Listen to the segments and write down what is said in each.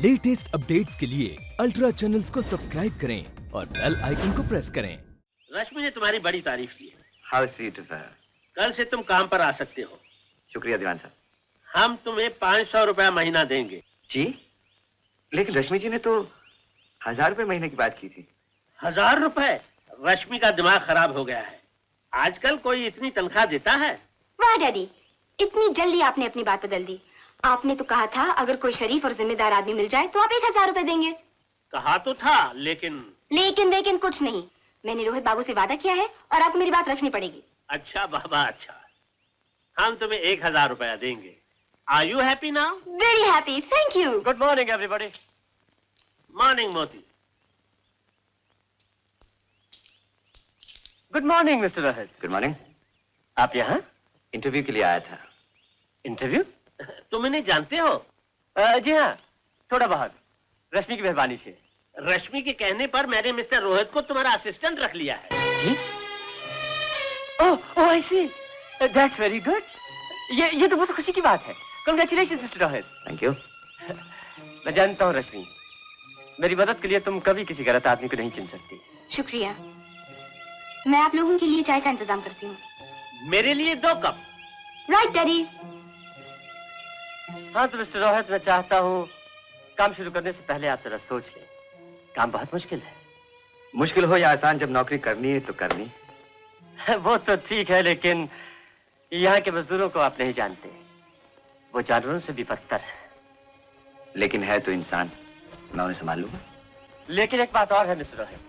Latest updates के लिए ultra channels को सब्सक्राइब करें और बेल आइकन को प्रेस करें। रश्मि ने तुम्हारी बड़ी तारीफ की है। How sweet of her. कल से तुम काम पर आ सकते हो। शुक्रिया दीवान साहब। हम तुम्हें 500 रुपया महीना देंगे। जी, लेकिन रश्मि जी ने तो 1000 रुपए महीने की बात की थी। 1000 रुपए? रश्मि का दिमाग खराब हो गया है। आजकल कोई इतनी तनख्वाह देता है? वाह डैडी, इतनी जल्दी आपने अपनी बात बदल दी। आपने तो कहा था अगर कोई शरीफ और जिम्मेदार आदमी मिल जाए तो आप 1000 रुपए देंगे। कहा तो था, लेकिन कुछ नहीं। मैंने रोहित बाबू से वादा किया है और आपको मेरी बात रखनी पड़ेगी। अच्छा बाबा, अच्छा। हम तुम्हें 1000 रुपया देंगे। Are you happy now? Very happy, thank you. Good morning everybody. Morning Moti. Good morning mister Rohit. Good morning. आप यहाँ इंटरव्यू के लिए आया था। इंटरव्यू? तुम इन्हें जानते हो? जी हाँ, थोड़ा बहुत, रश्मि की मेहरबानी से। रश्मि के कहने पर मैंने मिस्टर रोहित को तुम्हारा असिस्टेंट रख लिया है। जी? ओह आई सी, दैट्स वेरी गुड। ये तो बहुत खुशी की बात है। Congratulations mister Rohit. Thank you. मैं जानता हूँ रश्मि, मेरी मदद के लिए तुम कभी किसी गलत आदमी को नहीं चुन सकती। शुक्रिया। मैं आप लोगों के लिए चाय का इंतजाम करती हूँ। मेरे लिए 2 कप। Right daddy. हाँ तो मिस्टर रोहित, मैं चाहता हूँ काम शुरू करने से पहले आप जरा सोच लें। काम बहुत मुश्किल है। मुश्किल हो या आसान, जब नौकरी करनी है तो करनी। वो तो ठीक है, लेकिन यहाँ के मजदूरों को आप नहीं जानते। वो जानवरों से भी बदतर है। लेकिन है तो इंसान, मैं उन्हें संभाल लूंगा। लेकिन एक बात और है मिस्टर रोहित,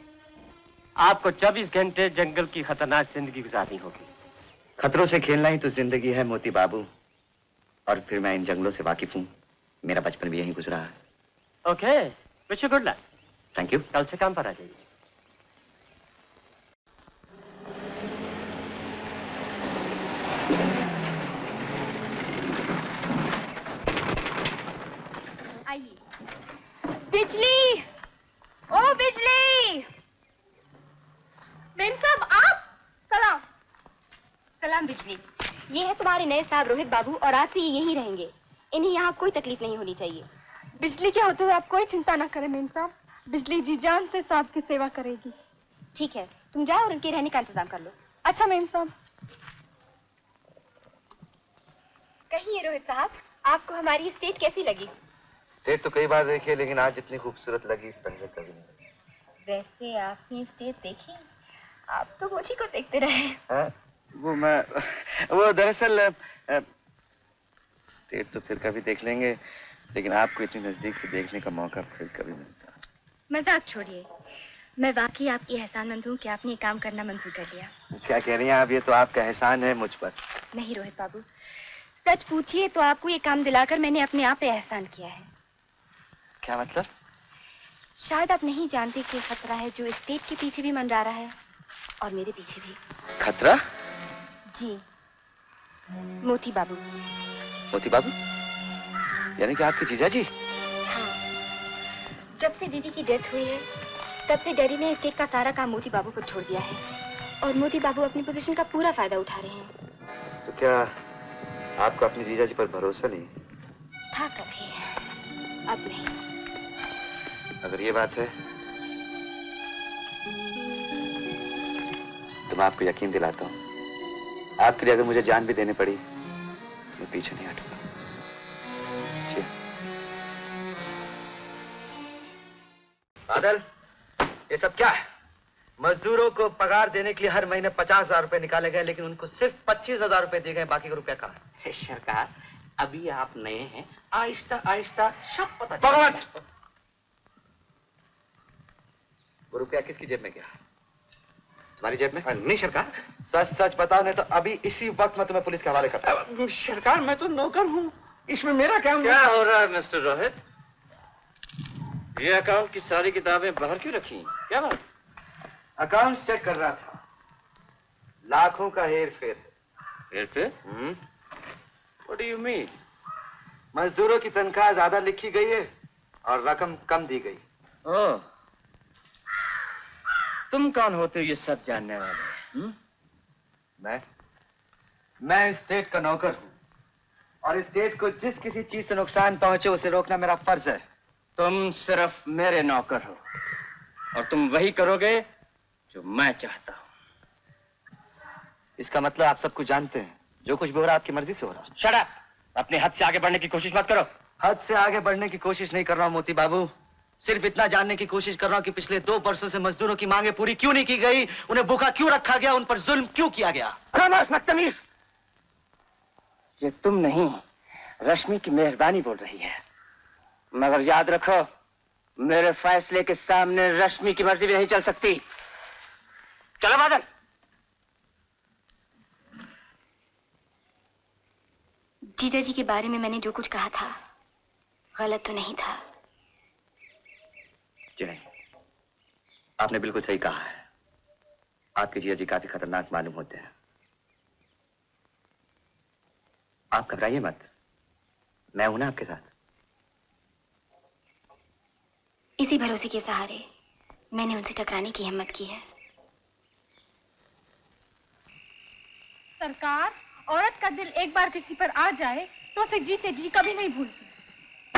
आपको 24 घंटे जंगल की खतरनाक जिंदगी गुजारनी होगी। खतरों से खेलना ही तो जिंदगी है मोती बाबू। और फिर मैं इन जंगलों से वाकिफ हूँ। मेरा बचपन भी यहीं गुजरा है। Okay, wish you good luck. Thank you. कल से काम पर आ जाइए। आइए। बिजली, ओ बिजली। मेम साहब, आप? सलाम। सलाम बिजली। ये है तुम्हारे नए साहब रोहित बाबू और आज से ये यहीं रहेंगे। इन्हें यहाँ कोई तकलीफ नहीं होनी चाहिए। बिजली के होते हुए आप कोई चिंता ना करें मेम साहब। बिजली जी जान से साहब की सेवा करेगी। ठीक है, तुम जाओ और उनके रहने का इंतजाम कर लो। अच्छा मेम साहब। कहिए रोहित साहब, आपको हमारी स्टेट कैसी लगी? स्टेट तो कई बार देखी है, लेकिन आज जितनी खूबसूरत लगी पहले कभी नहीं लगी। वैसे आपने स्टेट देखी? आप तो मुझी को देखते रहे। वो दरअसल स्टेट तो फिर कभी देख लेंगे, लेकिन आपको इतनी नजदीक से देखने का मौका फिर कभी मिलता। मजाक छोड़िए, मैं वाकई आपकी एहसानमंद हूँ कि आपने ये काम करना मंजूर कर लिया। क्या कह रही हैं आप? ये तो आपका एहसान है मुझ पर। नहीं रोहित बाबू, सच पूछिए तो आपको ये काम दिलाकर मैंने अपने आप पे एहसान किया है। क्या मतलब? शायद आप नहीं जानते कि खतरा है जो स्टेट के पीछे भी मंडरा रहा है और मेरे पीछे भी। खतरा? जी, मोती बाबू। मोती बाबू यानी कि आपके जीजा जी? हाँ, जब से दीदी की डेथ हुई है तब से डैडी ने स्टेट का सारा काम मोती बाबू पर छोड़ दिया है और मोती बाबू अपनी पोजीशन का पूरा फायदा उठा रहे हैं। तो क्या आपको अपने जीजा जी पर भरोसा नहीं? था कभी, अब नहीं। अगर ये बात है तो मैं आपको यकीन दिलाता हूँ, आपके लिए अगर मुझे जान भी देनी पड़ी मैं पीछे नहीं हटूंगा। जी। बादल, ये सब क्या है? मजदूरों को पगार देने के लिए हर महीने 50,000 रुपए निकाले गए, लेकिन उनको सिर्फ 25,000 रुपए दिए गए। बाकी का रुपया कहाँ है? सरकार, अभी आप नए हैं, आहिस्ता आहिस्ता सब पता भगवत! वो रुपया किसकी जेब में गया? तुम्हारी जेब में? नहीं सरकार। सच सच बताओ, नहीं तो अभी इसी वक्त मैं तुम्हें पुलिस के हवाले करता हूं। सरकार, मैं तो नौकर हूँ, इसमें मेरा क्या हो रहा है मिस्टर रोहित? ये अकाउंट की सारी किताबें बाहर क्यों रखी? क्या बात? अकाउंट्स चेक कर रहा था। लाखों का हेर फेर। हेर फेर? What do you mean? मजदूरों की तनख्वाह ज्यादा लिखी गई है और रकम कम दी गई। ओह, तुम कौन होते हो ये सब जानने वाले? मैं स्टेट का नौकर हूँ और स्टेट को जिस किसी चीज से नुकसान पहुंचे उसे रोकना मेरा फर्ज है। तुम सिर्फ मेरे नौकर हो और तुम वही करोगे जो मैं चाहता हूं। इसका मतलब आप सब कुछ जानते हैं, जो कुछ भी हो रहा है आपकी मर्जी से हो रहा है। Shut up! अपने हद से आगे बढ़ने की कोशिश मत करो। हद से आगे बढ़ने की कोशिश नहीं कर रहा हूं मोती बाबू, सिर्फ इतना जानने की कोशिश कर रहा हूं कि पिछले 2 वर्षों से मजदूरों की मांगे पूरी क्यों नहीं की गई, उन्हें भूखा क्यों रखा गया, उन पर जुल्म क्यों किया गया। खामोश बदतमीज! ये तुम नहीं, रश्मि की मेहरबानी बोल रही है। मगर याद रखो, मेरे फैसले के सामने रश्मि की मर्जी भी नहीं चल सकती। चलो बादल। जीजा जी के बारे में मैंने जो कुछ कहा था गलत तो नहीं था? जी नहीं, आपने बिल्कुल सही कहा है। आपके जीजा जी काफी खतरनाक मालूम होते हैं। आप घबराइए मत, मैं हूं ना आपके साथ। इसी भरोसे के सहारे मैंने उनसे टकराने की हिम्मत की है। सरकार, औरत का दिल एक बार किसी पर आ जाए तो उसे जीते जी कभी नहीं भूलती।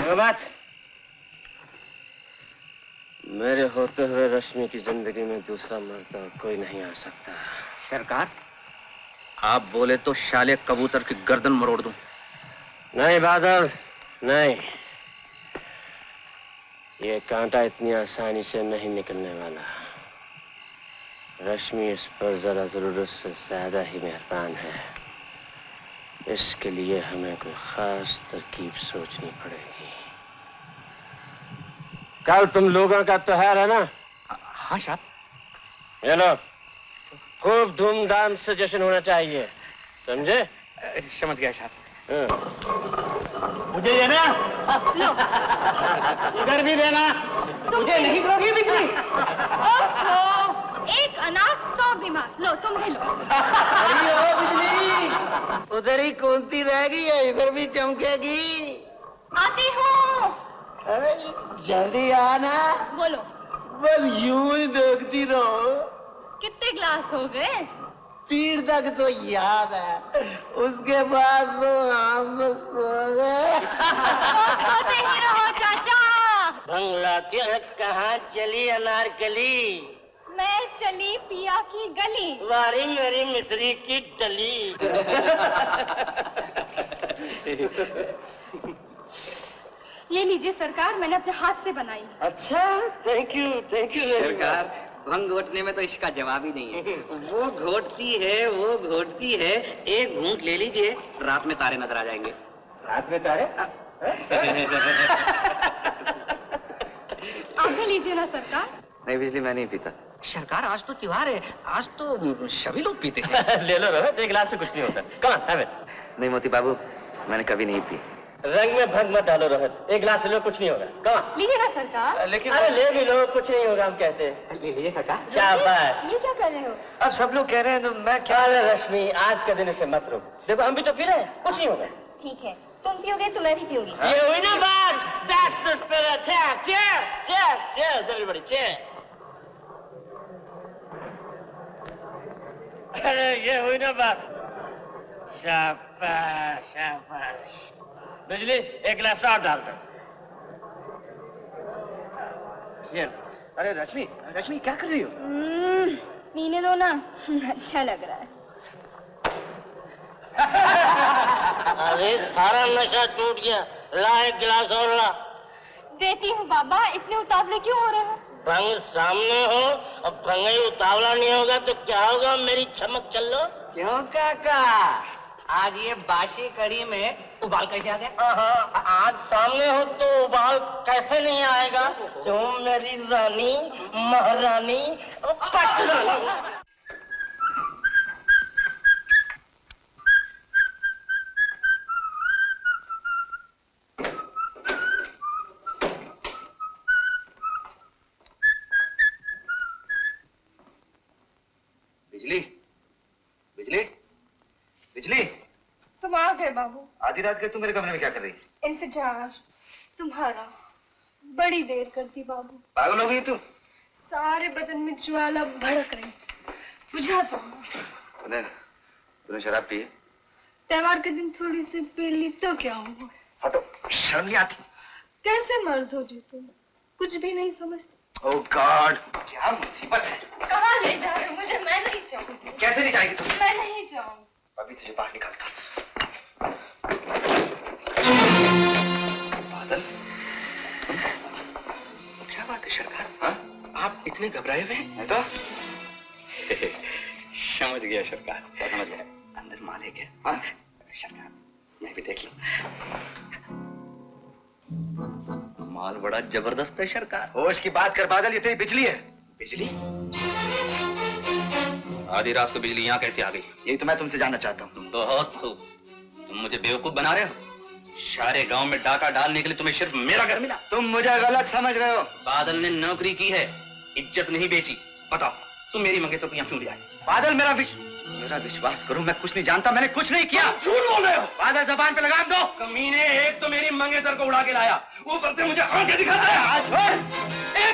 वो बात, मेरे होते हुए रश्मि की जिंदगी में दूसरा मर्द और कोई नहीं आ सकता। सरकार, आप बोले तो शाले कबूतर की गर्दन मरोड़ दूं। नहीं बादल, नहीं। ये कांटा इतनी आसानी से नहीं निकलने वाला। रश्मि इस पर जरा जरूरत से ज्यादा ही मेहरबान है। इसके लिए हमें कोई खास तरकीब सोचनी पड़ेगी। कल तुम लोगों का त्योहार है ना? हाँ साहब। ये लो, खूब धूमधाम से जश्न होना चाहिए, समझे? समझ गया साहब। मुझे ये ना लो, इधर भी देना। मुझे नहीं दोगी बिजली? ओहो, एक अनाथ 100 बीमार। लो, तुम भी लो। उधर ही कौनती रह गई है, इधर भी चमकेगी। आती हूँ। जल्दी आना। बोलो, बस यूं ही देखती रहो। कितने ग्लास हो गए? 3 तक तो याद है, उसके बाद वो हम सो गए। सोते ही रहो चाचा। बंगला के कहाँ चली अनारकली? मैं चली पिया की गली। वारी मेरी मिस्री की डली। ये लीजिए सरकार, मैंने अपने हाथ से बनाई। अच्छा, थैंक यू सरकार, भंग घोटने में तो इसका जवाब ही नहीं है। वो घोटती है, एक घूंट ले लीजिए, रात में तारे नजर आ जाएंगे। रात में तारे? आप भी लीजिए ना सरकार। नहीं बिजली, मैं नहीं पीता। सरकार, आज तो त्योहार है, आज तो सभी लोग पीते हैं। ले लो रोहित, एक गिलास से कुछ नहीं होता। कौन है? नहीं मोती बाबू, मैंने कभी नहीं पी। रंग में भंग मत डालो रोहित, एक गिलास ले लो, कुछ नहीं होगा। कौन? लीजिएगा सरकार। लेकिन अरे ले भी लो, कुछ नहीं होगा, हम कहते हैं। ले लीजिए सरकार। शाबाश। ये क्या कर रहे हो? अब सब लोग कह रहे हैं तो मैं क्या। अरे रश्मि, आज के दिन इसे मत रोक। देखो हम भी तो पी रहे हैं, कुछ नहीं होगा। ठीक है, तुम पियोगे तो मैं भी पीऊंगी। ये हुई ना बात। That's the spirit. Cheers, cheers, cheers, everybody, cheers. अरे ये हुई ना बात। शाबाश, शाबाश। बिजली, एक गिलास और डाल दो। ये, अरे रश्मि, रश्मि क्या कर रही हो? पीने दो ना, अच्छा लग रहा है। अरे सारा नशा टूट गया। ला एक गिलास और ला। देती हूँ बाबा, इतने उतावले क्यों हो रहे हो? भंग सामने हो और भंग ही उतावला नहीं होगा तो क्या होगा? मेरी चमक चलो। क्यों काका, आज ये बासी कड़ी में उबाल कैसे आ गया? आज सामने हो तो उबाल कैसे नहीं आएगा? क्यों मेरी रानी, महारानी, पटरानी। बिजली, बिजली, बिजली। तुम आ गए बाबू। आधी रात के तुम मेरे कमरे में क्या कर रही? इंतजार तुम्हारा बड़ी देर करती बाबू। पागल हो गई तू? सारे बदन में ज्वाला भड़क रही, बुझा तो। तूने शराब पी? त्योहार के दिन थोड़ी सी पी ली तो क्या हुआ? हटो, शर्म नहीं आती? कैसे मर्द हो जी तुम, कुछ भी नहीं समझते। ओह गॉड, क्या मुसीबत है। कहाँ ले जा रहे हो मुझे? मैं नहीं जाऊंगी। कैसे नहीं जाएगी तुम? मैं नहीं जाऊंगी। अभी तुझे बाहर निकालता। बादल, क्या बात है सरकार? हाँ? आप इतने घबराए हुए हैं? तो समझ गया सरकार। क्या समझ गया? अंदर मालिक है। हाँ? सरकार, मैं भी देख लूं। माल बड़ा जबरदस्त है सरकार। होश की बात कर बादल, ये तेरी बिजली है। बिजली? आधी रात को बिजली यहाँ कैसे आ गई? यही तो मैं तुमसे जानना चाहता हूँ। बहुत खूब। तुम मुझे बेवकूफ बना रहे हो। सारे गांव में डाका डालने के लिए तुम्हें सिर्फ मेरा घर मिला। तुम मुझे गलत समझ रहे हो। बादल ने नौकरी की है, इज्जत नहीं बेची। बताओ, तुम मेरी मंगेतर को यहाँ क्यों ले आए? बादल, मेरा विश्वास करो, मैं कुछ नहीं जानता, मैंने कुछ नहीं किया। झूठ बोल रहे हो। बादल, जबान पे लगाम दो। कमीने, एक तो मेरी मंगेतर को उड़ा के लाया, ऊपर से मुझे आंखें दिखाता है। आज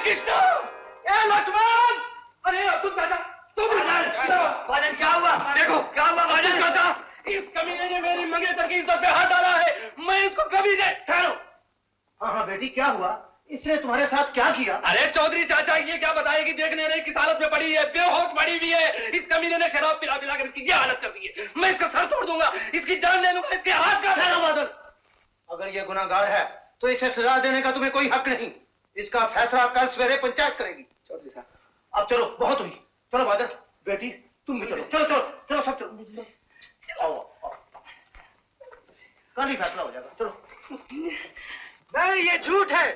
कृष्ण, लक्ष्मण, अरे तुम दादा, बादल क्या हुआ? देखो क्या हुआ बादल चाचा। इस कमीने ने मेरी मंगेतर की इज्जत पे हाथ डाला है, मैं इसको कभी दे। ठहरो। हाँ बेटी, क्या हुआ? इसने तुम्हारे साथ क्या किया? अरे चौधरी चाचा, ये क्या बताएगी? देखने रहे किस हालत में पड़ी है, बेहोश पड़ी हुई है। इस कमीने ने शराब पिला पिला कर इसकी ये हालत कर दी है। मैं इसका सर तोड़ दूंगा, इसकी जान ले लूंगा, इसके हाथ का। बादल, अगर ये गुनाहगार है तो इसे सजा देने का तुम्हें कोई हक नहीं। इसका फैसला कल सवेरे पंचायत करेगी। चौधरी साहब, अब चलो, बहुत हुई। चलो बादल, बेटी तुम भी चलो। चलो चलो चलो, सब चलो। आओ। कल ही फैसला हो जाएगा। चलो। नहीं, ये झूठ है।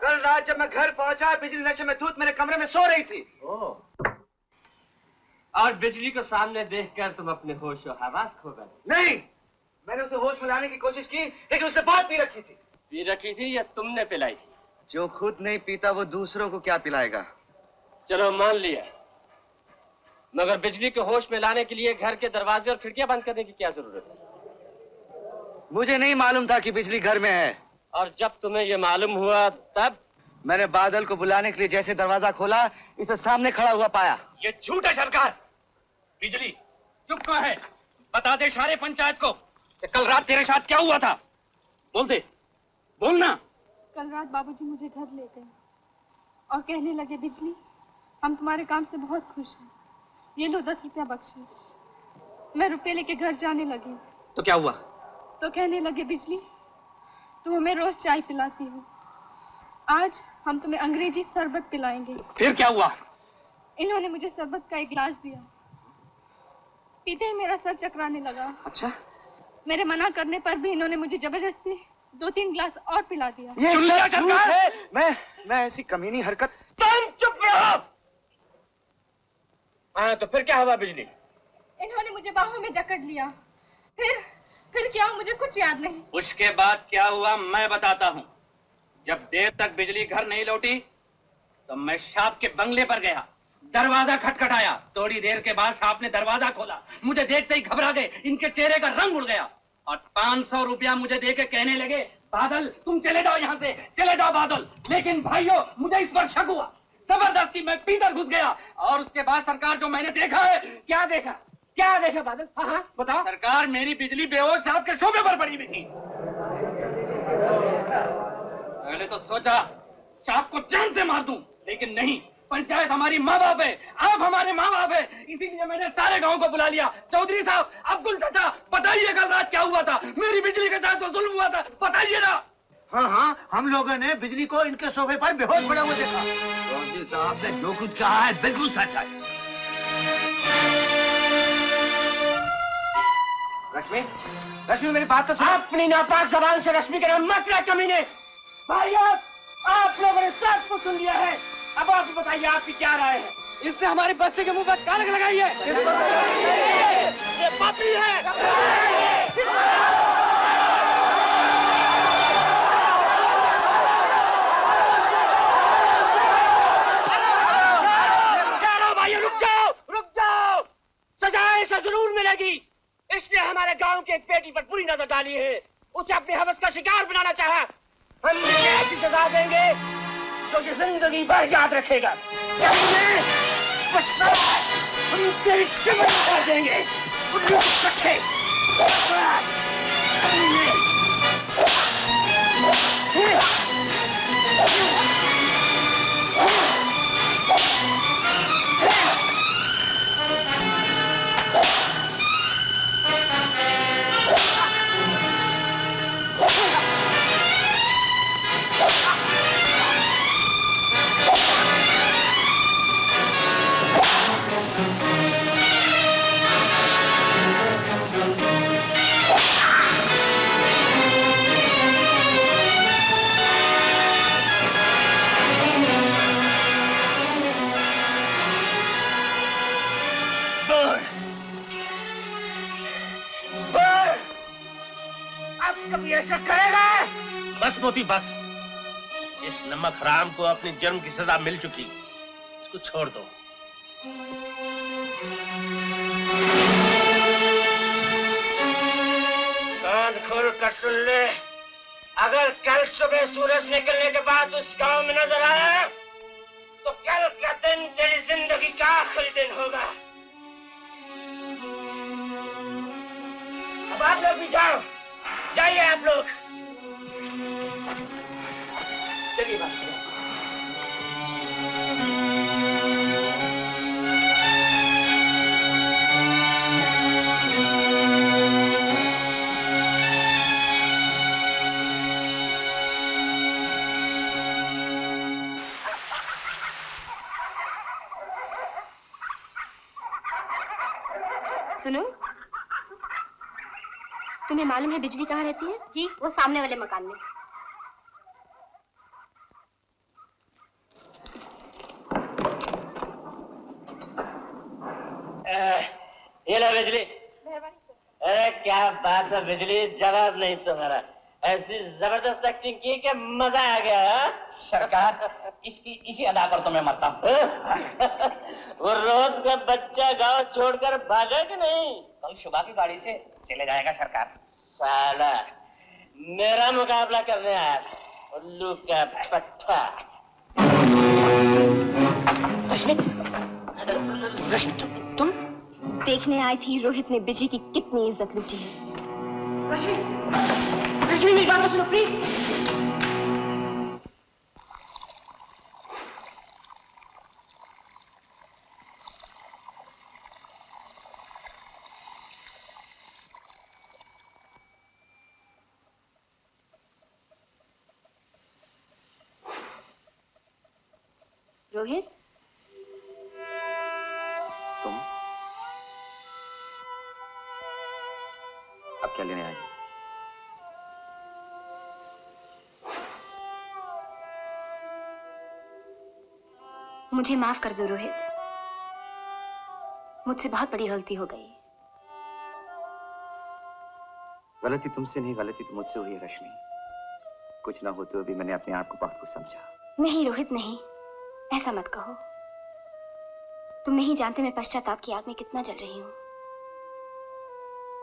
कल रात जब मैं घर पहुंचा, बिजली नशे में धूत मेरे कमरे में सो रही थी। और बिजली को सामने देखकर तुम अपने होश और हवास खो गए। नहीं, मैंने उसे होश में लाने की कोशिश की, लेकिन उसने बहुत पी रखी थी। पी रखी थी या तुमने पिलाई थी? जो खुद नहीं पीता वो दूसरों को क्या पिलाएगा? चलो मान लिया, मगर बिजली को होश में लाने के लिए घर के दरवाजे और खिड़कियां बंद करने की क्या जरूरत है? मुझे नहीं मालूम था कि बिजली घर में है। और जब तुम्हें ये मालूम हुआ तब? मैंने बादल को बुलाने के लिए जैसे दरवाजा खोला, इसे सामने खड़ा हुआ पाया। ये झूठ है सरकार। बिजली चुप कहाँ है? बता दे सारे पंचायत को कि कल रात तेरे साथ क्या हुआ था। बोल दे, बोलना। कल रात बाबूजी मुझे घर ले गए और कहने लगे, बिजली हम तुम्हारे काम से बहुत खुश हैं, ये लो 10 रुपया बख्शिश। मैं रुपये लेके घर जाने लगी तो क्या हुआ? तो कहने लगे, बिजली तुम हमें रोज चाय पिलाती हो, आज हम तुम्हें अंग्रेजी शरबत पिलाएंगे। फिर क्या हुआ? इन्होंने मुझे शरबत का एक गिलास दिया, पीते ही मेरा सर चकराने लगा। अच्छा? मेरे मना करने पर भी इन्होंने मुझे जबरदस्ती 2-3 गिलास और पिला दिया। ये सब झूठ है। मैं ऐसी कमीनी हरकत। तुम चुप रहो। हाँ, तो फिर क्या हुआ बिजली? इन्होंने मुझे बाहों में जकड़ लिया, फिर क्या, मुझे कुछ याद नहीं। उसके बाद क्या हुआ मैं बताता हूँ। जब देर तक बिजली घर नहीं लौटी तो मैं साहब के बंगले पर गया, दरवाजा खटखटाया। थोड़ी देर के बाद साहब ने दरवाजा खोला, मुझे देखते ही घबरा गए, इनके चेहरे का रंग उड़ गया और 500 रुपया मुझे देके कहने लगे, बादल तुम चले जाओ यहाँ से, चले जाओ बादल। लेकिन भाइयों, मुझे इस पर शक हुआ, जबरदस्ती मैं भीतर घुस गया और उसके बाद सरकार जो मैंने देखा है। क्या देखा बादल? हाँ बताओ। सरकार, मेरी बिजली बेहोश साहब के शोबे पर पड़ी हुई थी। पहले तो सोचा साहब को जान से मार दूं, लेकिन नहीं, पंचायत हमारी माँ बाप है, आप हमारे माँ बाप है, इसीलिए मैंने सारे गांव को बुला लिया। चौधरी साहब, अब्दुल चाचा, बताइए कल रात क्या हुआ था? मेरी बिजली के साथ तो जुल्म हुआ था, बताइए ना। हाँ, हम लोगों ने बिजली को इनके सोफे पर बेहोश पड़े हुए देखा। चौधरी साहब ने जो कुछ कहा है बिल्कुल सच है। रश्मि मेरी बात तो सुनो। अपनी नापाक जबान से रश्मि के नाम मत ले कमीने। भाइयों, आप लोगों ने सब कुछ सुन लिया है, अब आप बताइए आपकी क्या राय है? इसने हमारी बस्ती के मुंह पर कालक लगाई है। ये पापी है। भाइयों रुक जाओ, सजा इसे जरूर मिलेगी। इसने हमारे गांव के एक बेटी पर बुरी नजर डाली है, उसे अपने हवस का शिकार बनाना चाहा। हम ऐसी सजा देंगे जो जिंदगी भर याद रखेगा। हम तेरी चमन कर देंगे। कभी ऐसा करेगा? बस मोती बस। इस नमक हराम को अपनी जन्म की सजा मिल चुकी, इसको छोड़ दो। कान खोल कर सुन ले, अगर कल सुबह सूरज निकलने के बाद उस गांव में नजर आया तो कल का दिन तेरी जिंदगी का आखिरी दिन होगा। अब आप लोग भी जाओ, जाइए आप लोग। चलिए बात करें। सुनो, तुम्हें मालूम है बिजली कहाँ रहती है? जी, वो सामने वाले मकान में। ये लो बिजली। अरे क्या बात है बिजली, जवाब नहीं तुम्हारा। ऐसी जबरदस्त एक्टिंग की कि मजा आ गया। सरकार, इसी अदा पर तो मैं मरता हूँ। वो रोज का बच्चा गांव छोड़कर भागा कि नहीं? कल सुबह की गाड़ी से चले जाएगा सरकार। साला मेरा मुकाबला करने आया, उल्लू का पट्टा। रश्मि, तुम देखने आई थी रोहित ने बिजली की कितनी इज्जत लूटी है। रश्मि मेरी बात तो सुनो प्लीज। रोहित, तुम अब क्या लेने आई? मुझे माफ कर दो रोहित, मुझसे बहुत बड़ी गलती हो गई। गलती तुमसे नहीं, गलती तो मुझसे हुई है रश्मि। कुछ ना होते हुए भी मैंने अपने आप को बहुत कुछ समझा। नहीं रोहित नहीं, ऐसा मत कहो। तुम नहीं जानते मैं पश्चाताप की आग में कितना जल रही हूं।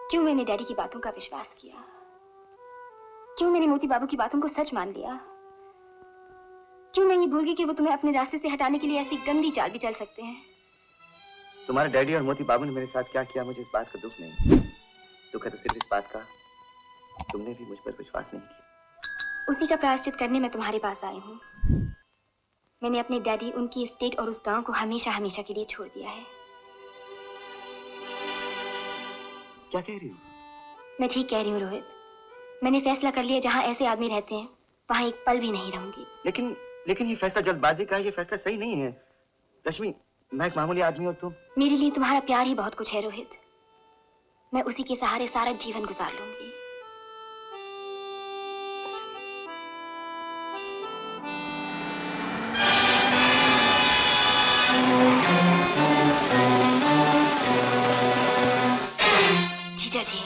क्यों मैंने डैडी की बातों का विश्वास किया? क्यों मैंने मोती बाबू की बातों को सच मान लिया? क्यों मैं ये भूल गई कि वो तुम्हें अपने रास्ते से हटाने के लिए ऐसी गंदी चाल भी चल सकते हैं? तुम्हारे डैडी और मोती बाबू ने मेरे साथ क्या किया मुझे इस बात का दुख नहीं। दुख है तो सिर्फ इस बात का, तुमने भी मुझ पर विश्वास नहीं किया। उसी का प्रायश्चित करने मैं तुम्हारे पास आई हूँ। मैंने अपने डैडी, उनकी एस्टेट और उस गांव को हमेशा हमेशा के लिए छोड़ दिया है। क्या कह रही हो? मैं ठीक कह रही हूँ रोहित। मैंने फैसला कर लिया, जहाँ ऐसे आदमी रहते हैं वहाँ एक पल भी नहीं रहूंगी। लेकिन ये फैसला जल्दबाजी का है, ये फैसला सही नहीं है। रश्मि, मैं एक मामूली आदमी हूँ, तुम। मेरे लिए तुम्हारा प्यार ही बहुत कुछ है रोहित। मैं उसी के सहारे सारा जीवन गुजार लूंगी। जीजा जी,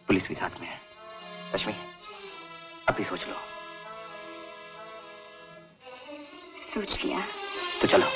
पुलिस भी साथ में है। रश्मि, अभी सोच लो। सोच लिया तो चलो।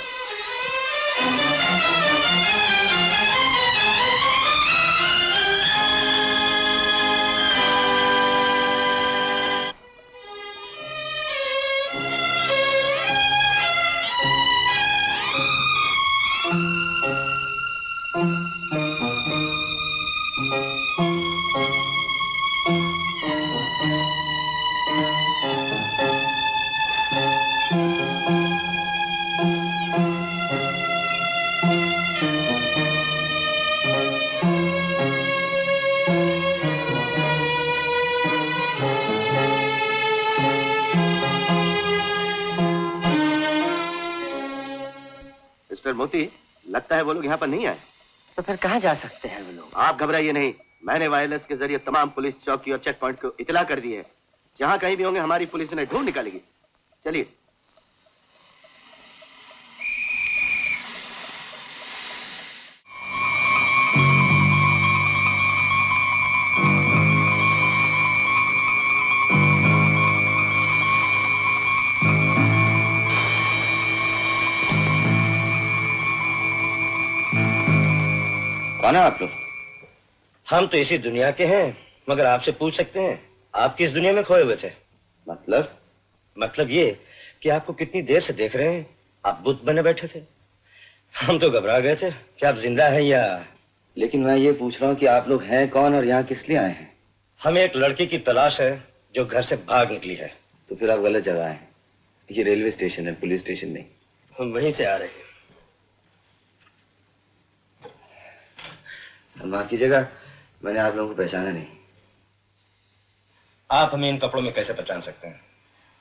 मिस्टर मोती, लगता है वो लोग यहाँ पर नहीं आए। तो फिर कहाँ जा सकते हैं वो लोग? आप घबराइए नहीं, मैंने वायरलेस के जरिए तमाम पुलिस चौकी और चेक पॉइंट को इतला कर दी है। जहाँ कहीं भी होंगे हमारी पुलिस उन्हें ढूंढ निकालेगी। चलिए। कौन है आप लोग? हम तो इसी दुनिया के हैं, मगर आपसे पूछ सकते हैं आप किस दुनिया में खोए हुए थे? मतलब ये कि आपको कितनी देर से देख रहे हैं, आप बुत बने बैठे थे। हम तो घबरा गए थे कि आप जिंदा हैं या। लेकिन मैं ये पूछ रहा हूँ कि आप लोग हैं कौन और यहाँ किस लिए आए हैं? हमें एक लड़की की तलाश है जो घर से भाग निकली है। तो फिर आप गलत जगह हैं। ये रेलवे स्टेशन है, पुलिस स्टेशन नहीं। हम वहीं से आ रहे हैं। माफ कीजिएगा, मैंने आप लोगों को पहचाना नहीं। आप हमें इन कपड़ों में कैसे पहचान सकते हैं?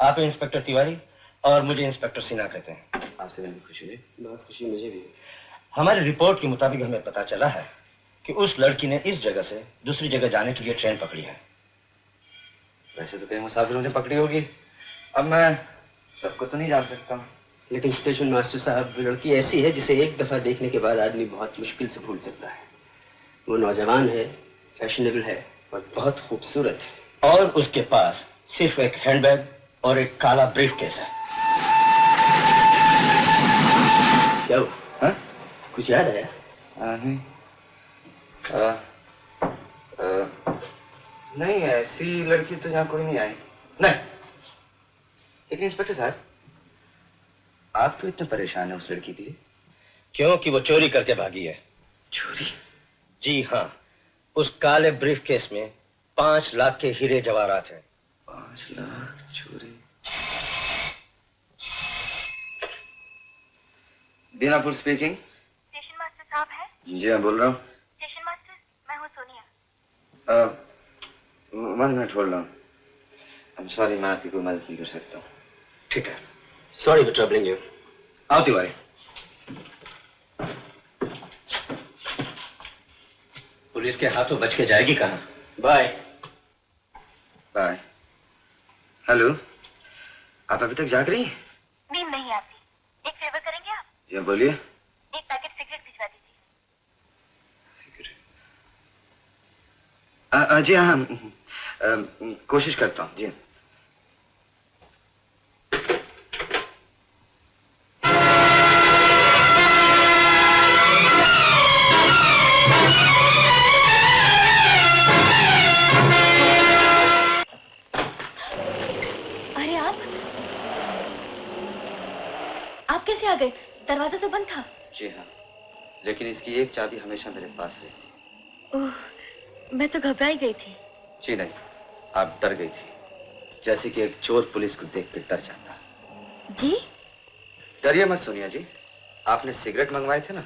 आप इंस्पेक्टर तिवारी और मुझे इंस्पेक्टर सिन्हा कहते हैं। आपसे मिलकर खुशी हुई। बहुत खुशी मुझे भी। हमारी रिपोर्ट के मुताबिक हमें पता चला है कि उस लड़की ने इस जगह से दूसरी जगह जाने के लिए ट्रेन पकड़ी है। वैसे तो कई मुसाफिरों ने पकड़ी होगी, अब मैं सबको तो नहीं जान सकता। लेकिन स्टेशन मास्टर साहब, लड़की ऐसी है जिसे एक दफा देखने के बाद आदमी बहुत मुश्किल से भूल सकता है। वो नौजवान है, फैशनेबल है और बहुत खूबसूरत है। और उसके पास सिर्फ एक हैंडबैग और एक काला ब्रीफकेस है। क्या हुआ? हाँ? कुछ याद आया? नहीं। नहीं, ऐसी लड़की तो यहाँ कोई नहीं आई। नहीं। लेकिन इंस्पेक्टर साहब, आप क्यों इतने परेशान है उस लड़की के लिए? क्योंकि वो चोरी करके भागी है। चोरी? जी हाँ, उस काले ब्रीफकेस में 5 लाख के हीरे जवाहरात हैं। 5 लाख चोरी? दीनापुर स्पीकिंग। स्टेशन मास्टर साहब है? जी हाँ, बोल रहा हूँ। स्टेशन मास्टर, मैं हूँ Sonia. 1 minute hold on. I am sorry, मैं आपकी कोई मदद नहीं कर सकता हूँ। ठीक है। Sorry for troubling you. आओ तिवारी। पुलिस के हाथों बच के जाएगी कहाँ? बाय। बाय। हेलो, आप अभी तक जाग रही हैं? नींद नहीं आती। एक फेवर करेंगे आप? जी बोलिए। एक पैकेट सिगरेट भिजवा दीजिए। सिगरेट? जी हाँ, कोशिश करता हूँ। जी आप कैसे आ गए? दरवाजा तो बंद था। जी हाँ, लेकिन इसकी एक चाबी हमेशा मेरे पास रहती। ओह, मैं तो घबराई गई थी। जी नहीं, आप डर गई थी, जैसे कि एक चोर पुलिस को देख कर डर जाता। जी? डरिए मत सोनिया जी, आपने सिगरेट मंगवाए थे ना,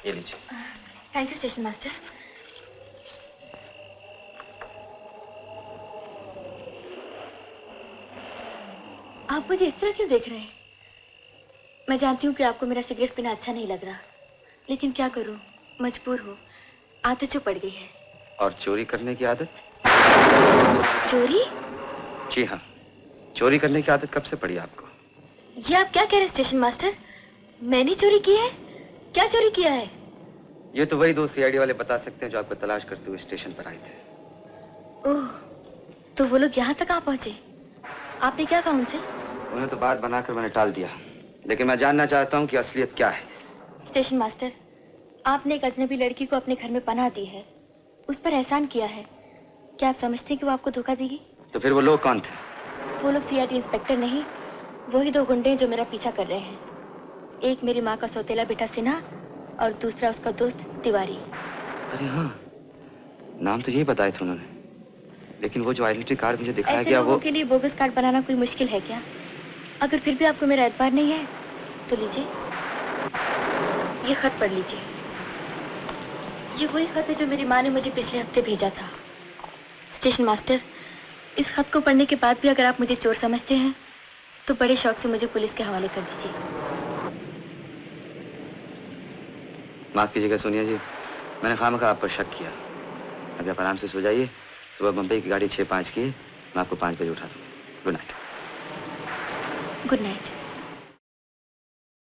ये लीजिए। Thank you station master. आप मुझे इस तरह क्यों देख रहे हैं? मैं जानती हूँ कि आपको मेरा सिगरेट पीना अच्छा नहीं लग रहा, लेकिन क्या करूँ, मजबूर हूँ, आदत जो पड़ गई है। और चोरी करने की आदत? चोरी? जी हाँ, चोरी करने की आदत कब से पड़ी आपको? ये आप क्या कह रहे हैं स्टेशन मास्टर? मैंने चोरी की है? क्या चोरी किया है? ये तो वही 2 CID वाले बता सकते हैं जो आपको तलाश करते हुए स्टेशन पर आए थे। ओह, तो वो लोग यहाँ तक आ पहुंचे? आपने क्या कहा उनसे? उन्हें तो बात बनाकर मैंने टाल दिया, लेकिन मैं जानना चाहता हूँ कि असलियत क्या है। स्टेशन मास्टर, आपने एक अजनबी लड़की को अपने घर में पनाह दी है, उस पर एहसान किया है। क्या आप समझते हैं कि वो आपको धोखा देगी? तो फिर वो लोग कौन थे? वो लोग CID इंस्पेक्टर नहीं, वही 2 गुंडे जो मेरा पीछा कर रहे हैं। एक मेरी माँ का सौतेला बेटा सिन्हा और दूसरा उसका दोस्त तिवारी। अरे हाँ, नाम तो यही बताए थे उन्होंने, लेकिन वो जो आइडेंटिटी कार्ड मुझे दिखाया गया, वो के लिए बोगस कार्ड बनाना कोई मुश्किल है क्या? अगर फिर भी आपको मेरा एतबार नहीं है तो लीजिए, ये खत पढ़ लीजिए। ये वही खत है जो मेरी माँ ने मुझे पिछले हफ्ते भेजा था। स्टेशन मास्टर, इस खत को पढ़ने के बाद भी अगर आप मुझे चोर समझते हैं तो बड़े शौक से मुझे पुलिस के हवाले कर दीजिए। माफ कीजिएगा सोनिया जी, मैंने खामखा आप पर शक किया। अभी आप आराम से सो जाइए, सुबह बम्बई की गाड़ी 6:05 की है, मैं आपको 5 बजे उठा दूँ। Good night. Good night.